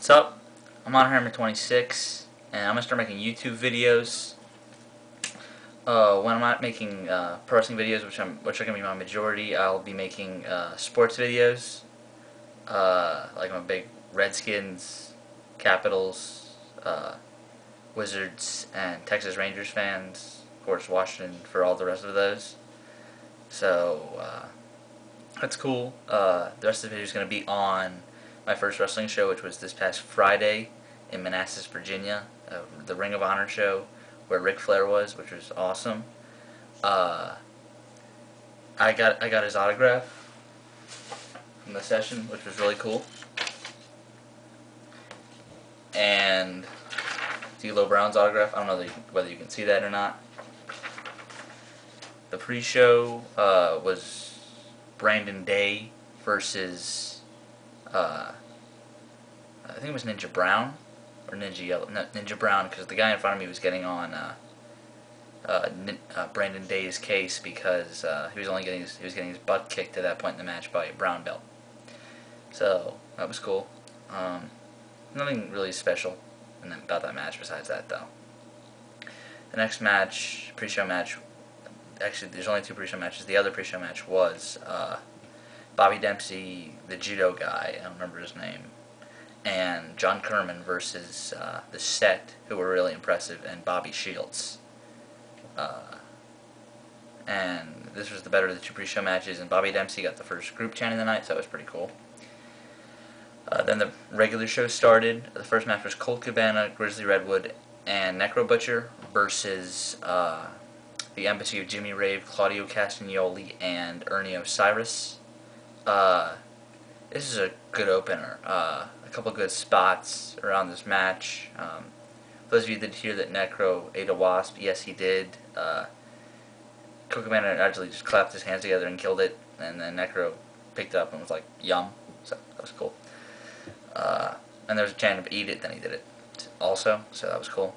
What's up? I'm on Hermit 26, and I'm gonna start making YouTube videos. When I'm not making pro wrestling videos, which are gonna be my majority, I'll be making sports videos. Like I'm a big Redskins, Capitals, Wizards, and Texas Rangers fans. Of course, Washington for all the rest of those. So that's cool. The rest of the video is gonna be on my first wrestling show, which was this past Friday in Manassas, Virginia, the Ring of Honor show where Ric Flair was, which was awesome. I got his autograph from the session, which was really cool. And D'Lo Brown's autograph. I don't know whether you can see that or not. The pre-show was Brandon Day versus I think it was Ninja Brown or Ninja Yellow. No, Ninja Brown, because the guy in front of me was getting on Brandon Day's case because he was getting his butt kicked at that point in the match by a brown belt. So that was cool. Nothing really special about that match besides that, though. The next match, pre-show match. Actually, there's only two pre-show matches. The other pre-show match was Bobby Dempsey, the judo guy, I don't remember his name, and John Kerman versus the Set, who were really impressive, and Bobby Shields. And this was the better of the two pre-show matches, and Bobby Dempsey got the first group chant of the night, so that was pretty cool. Then the regular show started. The first match was Colt, Cabana, Grizzly, Redwood, and Necro Butcher versus the Embassy of Jimmy, Rave, Claudio, Castagnoli, and Ernie, Osiris. This is a good opener. A couple good spots around this match. For those of you that hear that Necro ate a wasp, yes, he did. Cabana actually just clapped his hands together and killed it, and then Necro picked it up and was like, yum. So that was cool. And there was a chant of eat it, then he did it also, so that was cool.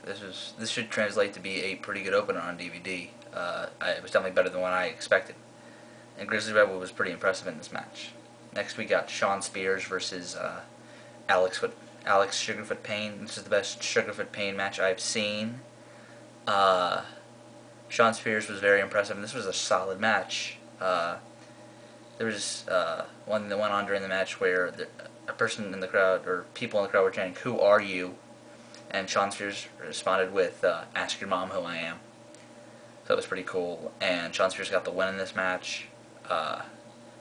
This should translate to be a pretty good opener on DVD. It was definitely better than what I expected. And Grizzly Redwood was pretty impressive in this match. Next we got Shawn Spears versus Alex Sugarfoot Payne. This is the best Sugarfoot Payne match I've seen. Shawn Spears was very impressive, and this was a solid match. There was one that went on during the match where a person in the crowd, or people in the crowd, were chanting, "Who are you?" And Shawn Spears responded with, "Ask your mom who I am." So that was pretty cool. And Shawn Spears got the win in this match.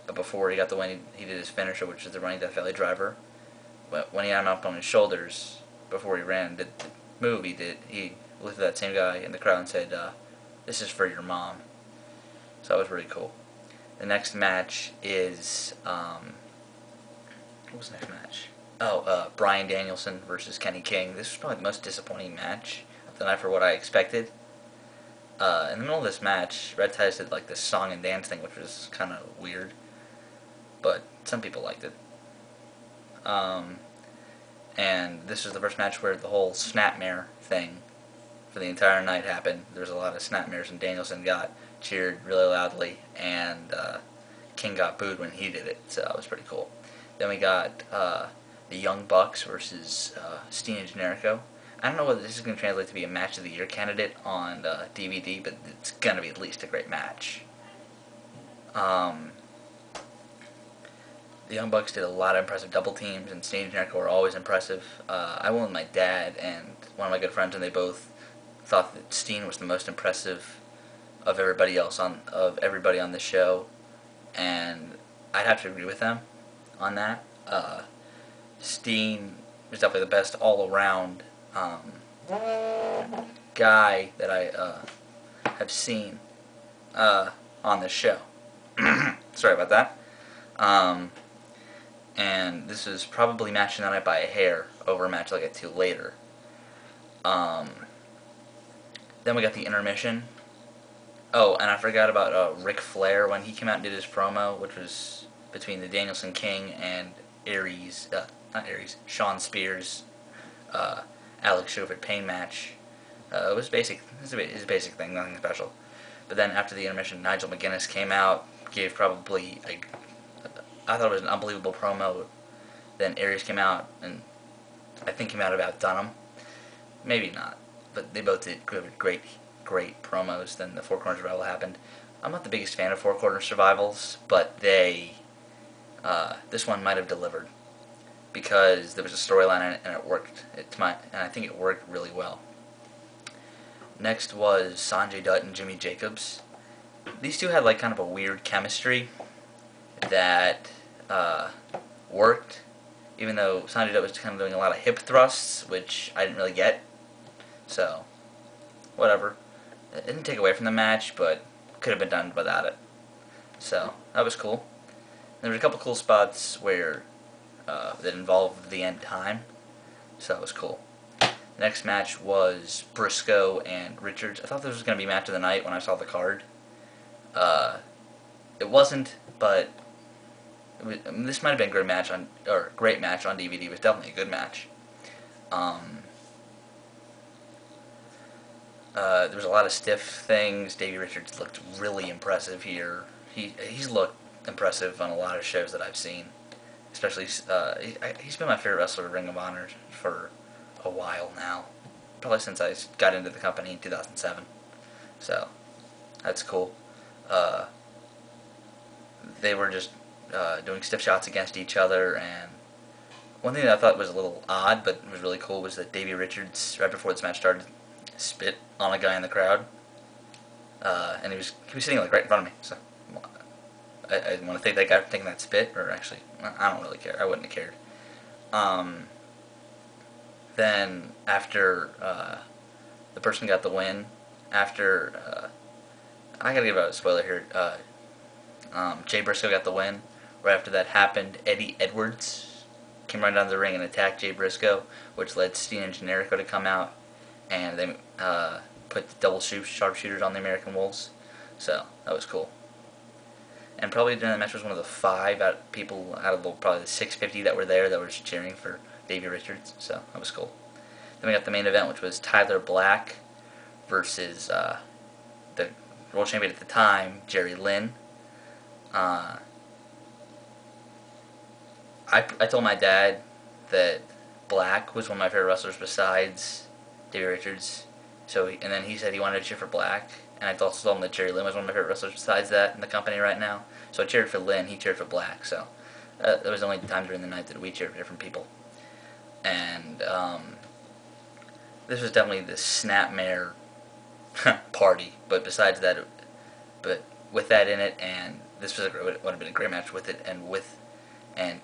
But before he got the win, he did his finisher, which is the running Death Valley driver. But when he had him up on his shoulders, before he ran and did the move, he looked at that same guy in the crowd and said, "This is for your mom." So that was really cool. The next match is, what was the next match? Oh, Bryan Danielson versus Kenny King. This was probably the most disappointing match of the night for what I expected. In the middle of this match, Red Ties did like this song and dance thing, which was kind of weird, but some people liked it. And this was the first match where the whole snapmare thing for the entire night happened. There was a lot of snapmares, and Danielson got cheered really loudly, and King got booed when he did it, so that was pretty cool. Then we got the Young Bucks versus Steen and Generico. I don't know whether this is going to translate to be a Match of the Year candidate on DVD, but it's going to be at least a great match. The Young Bucks did a lot of impressive double teams, and Steen and Generico were always impressive. I went with my dad and one of my good friends, and they both thought that Steen was the most impressive of everybody on the show, and I'd have to agree with them on that. Steen was definitely the best all-around guy that I have seen on this show. Sorry about that. And this is probably match of the night by a hair over a match I'll get to later. Then we got the intermission. Oh, and I forgot about Ric Flair when he came out and did his promo, which was between the Danielson King and Shawn Spears, Alex Sugarfoot Payne match. It was basic. It was a basic thing, nothing special. But then after the intermission, Nigel McGuinness came out, gave probably I thought it was an unbelievable promo, Then Aries came out, and I think came out about done him. Maybe not, but they both did great promos. Then the Four Corner Survival happened. I'm not the biggest fan of Four Corner Survivals, but this one might have delivered because there was a storyline in it and it worked. And I think it worked really well. Next was Sonjay Dutt and Jimmy Jacobs. These two had like kind of a weird chemistry that worked, even though Sonjay Dutt was kind of doing a lot of hip thrusts, which I didn't really get. So, whatever. It didn't take away from the match, but could have been done without it. So, that was cool. There were a couple cool spots where that involved the end time, so that was cool. The next match was Briscoe and Richards. I thought this was going to be match of the night when I saw the card. It wasn't, but this might have been a great match on DVD. It was definitely a good match. There was a lot of stiff things. Davey Richards looked really impressive here. He's looked impressive on a lot of shows that I've seen. Especially, he's been my favorite wrestler in Ring of Honor for a while now. Probably since I got into the company in 2007. So, that's cool. They were just doing stiff shots against each other, and one thing that I thought was a little odd, but was really cool, was that Davey Richards, right before this match started, spit on a guy in the crowd, and he was sitting like right in front of me. So I want to thank that guy for taking that spit, or actually, I don't really care. I wouldn't have cared. Then after the person got the win, after I gotta give out a spoiler here. Jay Briscoe got the win. Right after that happened, Eddie Edwards came right down the ring and attacked Jay Briscoe, which led Steen and Generico to come out, and they put the double sharpshooters on the American Wolves. So that was cool. And probably during the match was one of the 5 people out of probably the 650 that were there that were cheering for Davey Richards. So that was cool. Then we got the main event, which was Tyler Black versus the world champion at the time, Jerry Lynn. I told my dad that Black was one of my favorite wrestlers besides Davey Richards. And then he said he wanted to cheer for Black, and I also told him that Jerry Lynn was one of my favorite wrestlers besides that in the company right now. So I cheered for Lynn, he cheered for Black. So that was the only time during the night that we cheered for different people. And this was definitely the Snapmare party. But besides that, but with that in it, and this would have been a great match with it, and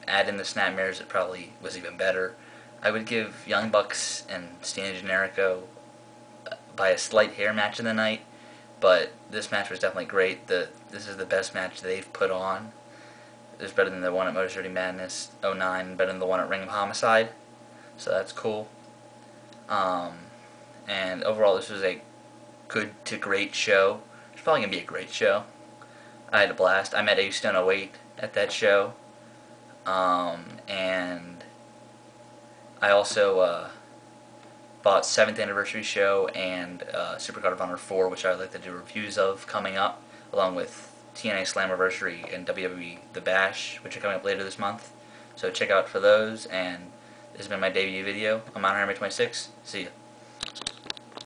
add in the Snapmares, it probably was even better. I would give Young Bucks and Steen and Generico by a slight hair match of the night, but this match was definitely great. This is the best match they've put on. It was better than the one at Motor City Madness 09, better than the one at Ring of Homicide, so that's cool. And overall, this was a good to great show. It's probably going to be a great show. I had a blast. I met Ace 08 at that show. And I also bought 7th Anniversary Show and Supercard of Honor 4, which I would like to do reviews of coming up, along with TNA Slammiversary and WWE The Bash, which are coming up later this month. So check out for those, and this has been my debut video. I'm on Ernie 26. See ya.